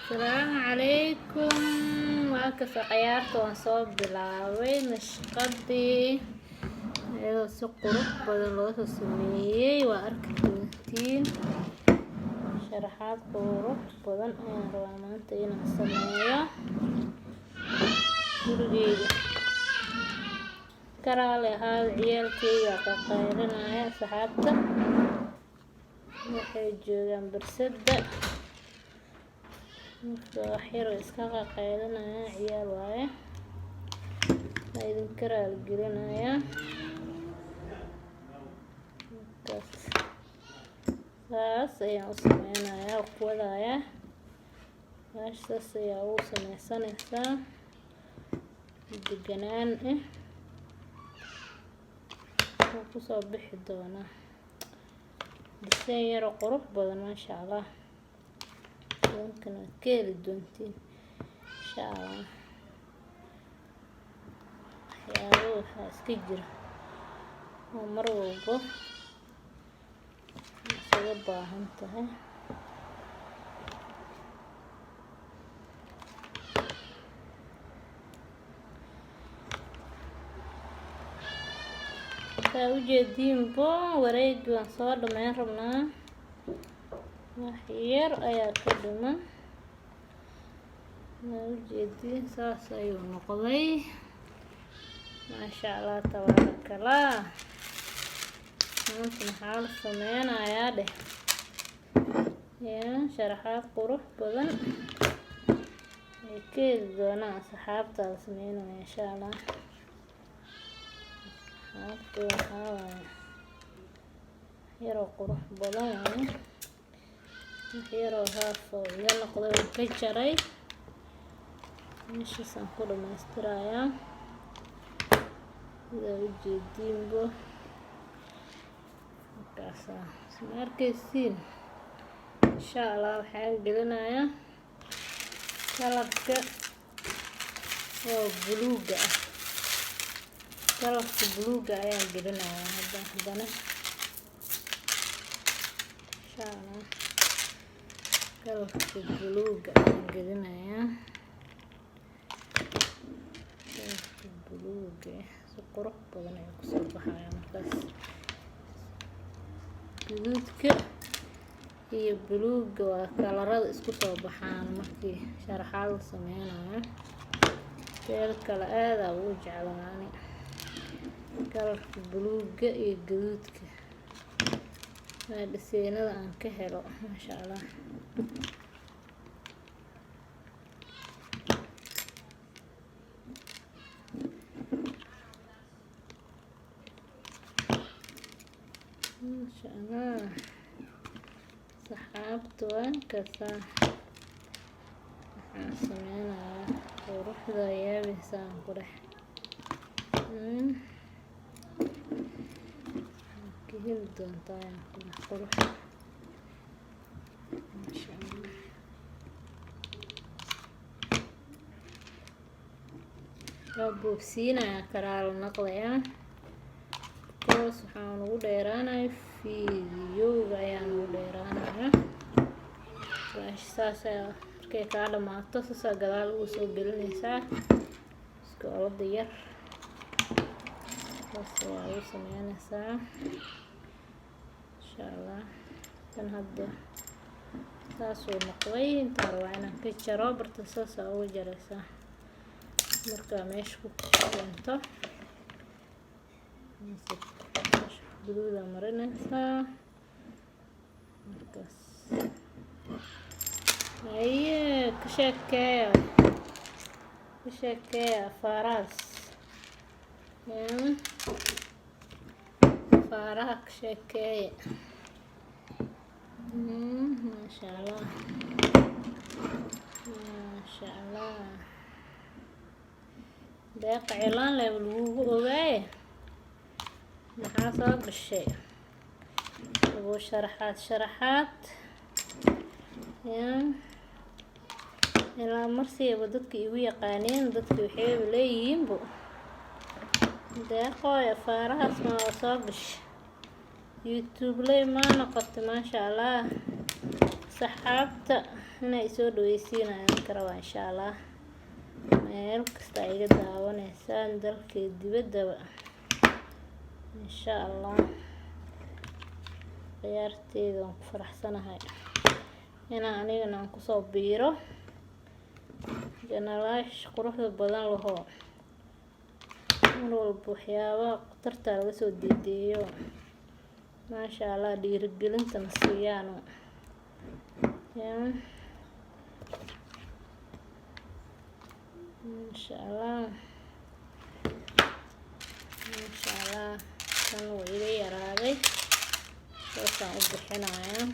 السلام عليكم. وهكذا عيارته وصوب bilaabay nashqadii iyadoo si qurux badan loo soo sameeyay waa arki doontiin sharaxaad qurux badan ayaan rabaa maanta inaan sameeyo gurigeyga karaale ahaad ciyaalkeyga qaqaylinaya asxaabta waxay joogaan barsada waxyar iska qaqaylinaya ciyaal waaye idin karaal gelinaya saas ayaan u sameynayaa kuwadaya saas ayaa ugu sameysanaysaa deganaan kusoo bixi doonaa diseen yaro qurux badan maasha allah kana keeli doontiin insha allah waxyaabo waxaa iska jira oo mar walba isaga baahan tahay saa ujeediinbo wareegi waan soo dhameyn rabnaa wax yar ayaa ka dhiman saa ujeediin saas ayuu noqday maasha allah tabaarakallah maanta maxaa la sameynayaa dheh sharaxaad qurux badan ay ka heli doonaan asxaabta la sameynaya insha allah asxaabta waxaa waaye yaroo qurux badan waaye waxyaroo haafoo iga noqday oo ka jaray meeshaasaan ku dhamaystirayaa sidaa ujeediinbo markaasaa isma arkaysiin insha allah waxaan gelinayaa kalarka oo buluuga ah kalarka buluuga ayaan gelinayaa haddana insha allah kalarka buluuga ayaan gelinayaa kalarka buluuga si qurux badan ay kusoo baxaya markaas guduudka iyo buluuga waa kalarada isku soo baxaan markii sharaxaad la sameynayo meel kale aada ugu jeclaani kalarka buluuga iyo guduudka waa dhiseenada aan ka helo maasha allah maasha allah saxaabta waan kasaa waxaan sameynayaa quruxda yaabaysaan ku dhex ka heli doontaa ayaan ku dhex qurux maasha allah waa boobsiinayaa karaalo naqdayaa koos waxaan ugu dheeraanaya fiidiyowga ayaan ugu dheeraanaya saas ayaa markay kaa dhamaato saasaa gadaal ugu soo gelinaysaa iskoolada yar saas ayaa ugu sameynaysaa insha allah kan hadda saasuu noqday intaa rabaa inaan ka jaro barta saasaa ugu jaraysaa markaa meesha ku keento guduuda marinaysaa markaas haye ka sheekeeya afaarahaas afaaraha ka sheekeeya maasha allah maasha allah deeqa cilaan leh lagugu ogaaye maxaa soo gashay ugu sharaxaad ilaa marsiiba dadka igu yaqaaneen dadka waxayba leeyihiinbo deeqooy afaarahaas ma soo gashay youtube ley maa noqotay maasha allah saxaabta inay soo dhaweysiinayaan karaba insha Allah meel kasta iga daawanaysaan dalka dibadaba insha Allah ciyaarteeda waan ku faraxsanahay inaan anigana aan kusoo biiro janalaash quruxda badan laho mar walba waxyaabaha qutarta laga soo deedeeyo maasha Allah dhiirigelinta nasiiyaan insha Allah kan wuu iga yaraaday saasaan u bixinayaa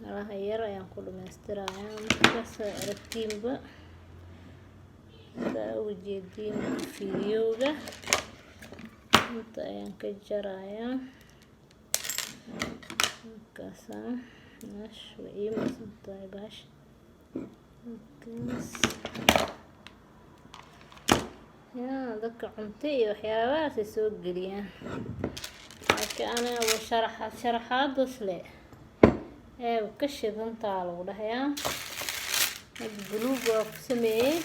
alaha yar ayaan ku dhamaystirayaa markaas aragtiinba saa ugu jeediin fiidiyowga inta ayaan ka jarayaa markaasaan meesha way ii marsantahay baash markaas dadka cunto iyo waxyaabahaas ay soo geliyaan laakiin aniga sharaxaadas leh ee ka shidantaa lagu dhahayaa hadda buluug waa ku sameeyey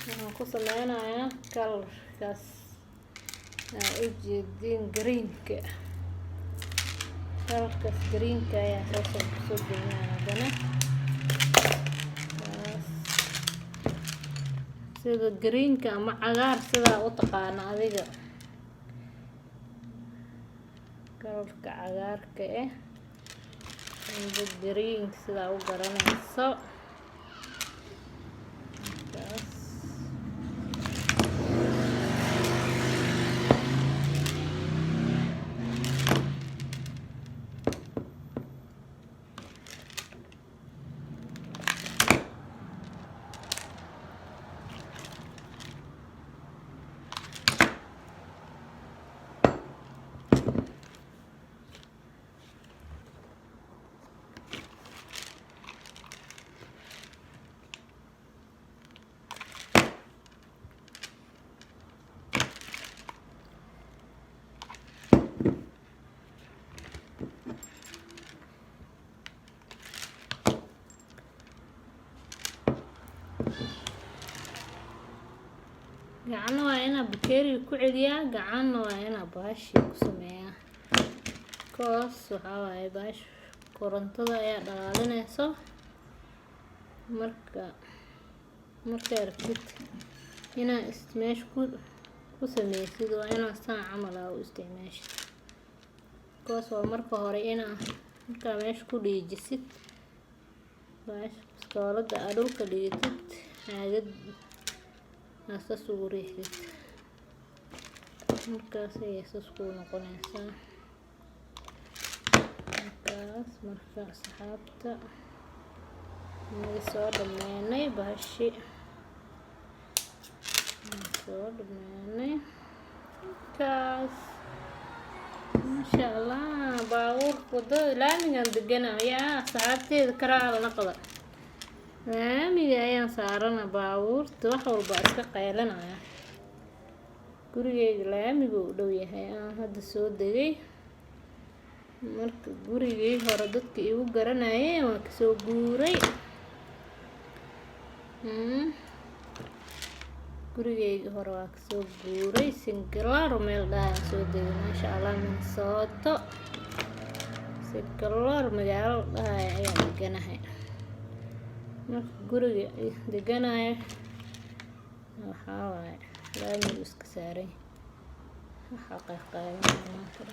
waxaan ku sameynayaa kalarkaas u jeediin greenka kalarkaas greenka ayaa soo gelinaya haddana sida greenka ama cagaar sidaa u taqaana adiga kalarka cagaarka greenka sidaa u garanayso gacanna waa inaa bakeeriga ku celiyaa gacanna waa inaa baashi ku sameeyaa koos waxaa waaye baash korontada ayaa dhalaalinayso markaa rabtid inaa meesha ku sameysid waa inaa saan camal u isticmaashid koos waa marka hore markaa meesha ku dhiijisid baash biskoolada aa dhulka dhigitid caagad saas ugu riixdid markaas ayay saas kuu noqonaysaa markaa saxaabta naga soo dhameynay baashi soo dhameynay markaas maasha Allah baabuur wadada laamigan deganayaa saxaabteeda karaala naqda laamiga ayaan saarana baabuurta wax walba iska qaylanaya gurigeyga laamiga u dhow yahay aan hadda soo degay marka gurigii hore dadka igu garanayeen waan kasoo guuray gurigeyga hore waa kasoo guuray Singalaaro meel dhaan soo degay maasha Allah Minnesota Singalaaro magaalo dhahay ayaan deganahay marka guriga deganaya waxaa waaye laamigu iska saaray waxaa qayqaybinaya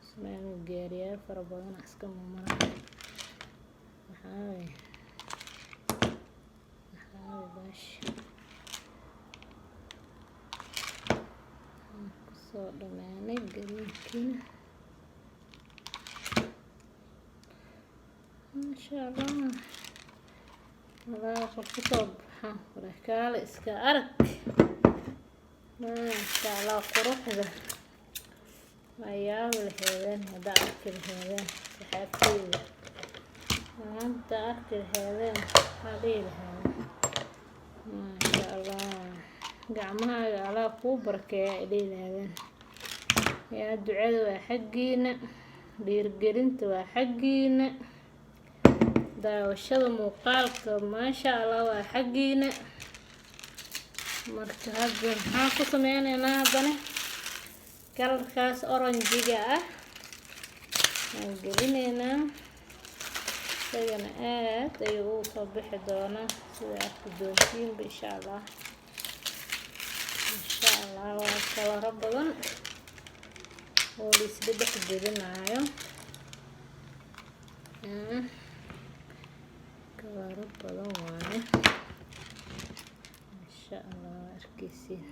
ismaaiil gaariyaal fara badan iska mamaraya waxaa waaye baashi kusoo dhameynay greenkiina maasha Allah walaa kusoo baxaan kule kaale iska arag maasha Allah quruxda ayaaba laheedeen hadda arki laheedeen saxaabteyda maanta arki laheedeen waxaa dhihi laheedeen maasha Allah gacmahaaga Allah kuu barakeeya ay dhihi laheedeen yaa ducada waa xaggiina dhiirgelinta waa xaggiina, daawashada muuqaalka maasha Allah waa xaggiina. marka hadda maxaan ku sameynaynaa haddana kalarkaas oranjiga ah aan gelinaynaa. isagana aad ayuu ugu soo bixi doonaa sida arki doontiinba insha Allah. waa kalaro badan oo la isla dhex gelinayo. kalaro badan waaye insha Allah. arkaysiin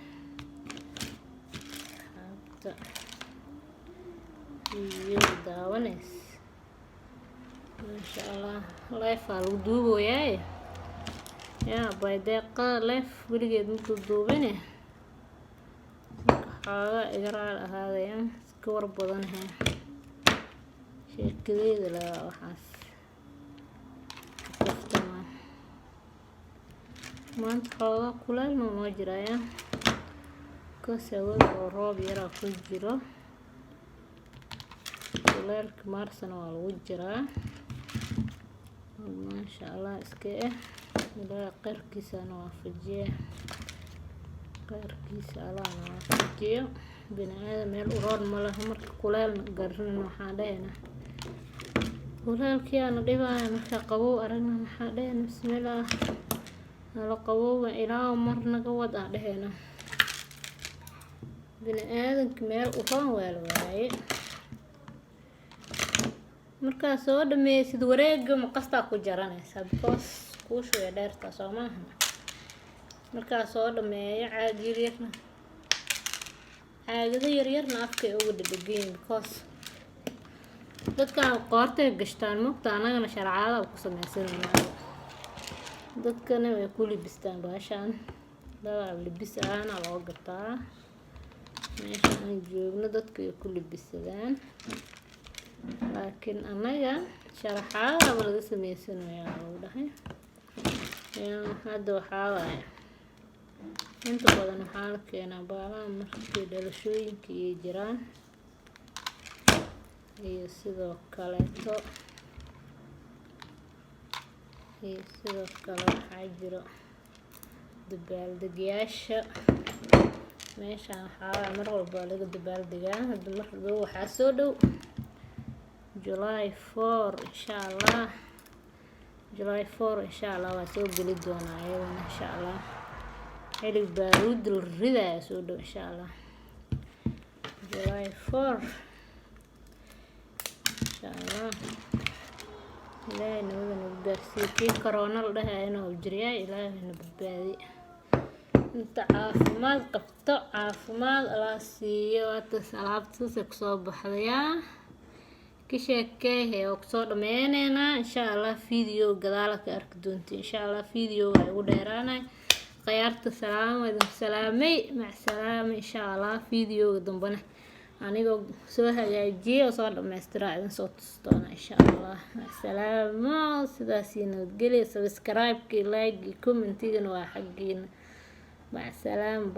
habta iyo daawaneys insha Allah. life aa lagu duuboyaa yaa baydeeqa life weligeed ma duubine xoogaa igaraal ahaadayaan iska war badan sheekadeeda la waxaas kaftama. maanta xoogaa kulaalna noo jiraya kasawada oo roob yaraa ku jiro. kulaalka maarsana waa lagu jiraa maasha Allah. iska ilaa qayrkiisana waafajiye, qayrkiisa Allahna waafajiyo. bini'aadam meel u roon ma laha marka kulaal garin. waxaan dhahaynaa kulaalkii aanu dhibaya marka qabow aragna waxaan dhahaynaa bismillaah ala qabowga ilaa mar naga wad aan dhahaynaa. bini'aadamka meel u roon waa la waaye. markaa soo dhameysid wareega maqastaa ku jaranaysaa because kuushu way dheertaa soo maaha. markaa soo dhameeyo caagado yaryarna afkay uga dhadhageyn because dadkan qoortay gashtaan mugta anagana sharcaada ku samaysanayna. dadkana way ku libistaan baashaan dawaa libis ahaana loo gataa. meesha aan joogno dadka way ku libisadaan laakiin anaga sharaxaada laga sameysanayaa lagu dhahay. hadda waxaa waaye inta badan waxaa la keenaa baalaha markii dhalashooyinka iyo jiraan iyo sidoo kaleeto waxaa jiro dabaaldegyaasha. meeshaan waxaa mar walba laga dabaaldegaa. hadda mar dhow waxaa soo dhow July 4 insha Allah. July 4 insha Allah waa soo geli doonaa iyadana insha Allah. xilib baaruud la ridayo soo dhow insha Allah. July 4 insha Allah. ilaahay nabadana gaarsiiyo. kii corona la dhahayna oo jiriyaa ilaahay na badbaadi. inta caafimaad qabto caafimaad Allah siiyo. waataas alaabtaas ku soo baxdayaa ka sheekay oo kusoo dhameyneynaa insha Allah. video gadaal ka arki doontiin insha Allah. video waa ugu dheeraanay khiyaarta. salaamay mac salaam insha Allah. video dambana anigoo soo hagaajiyay oo soo dhameystiraa idin soo tusi doona insha Allah. mac salaamo. sidaas nabadgelyo. subscribe-ka, like, comment-igana waa xaggiina. mac salaam.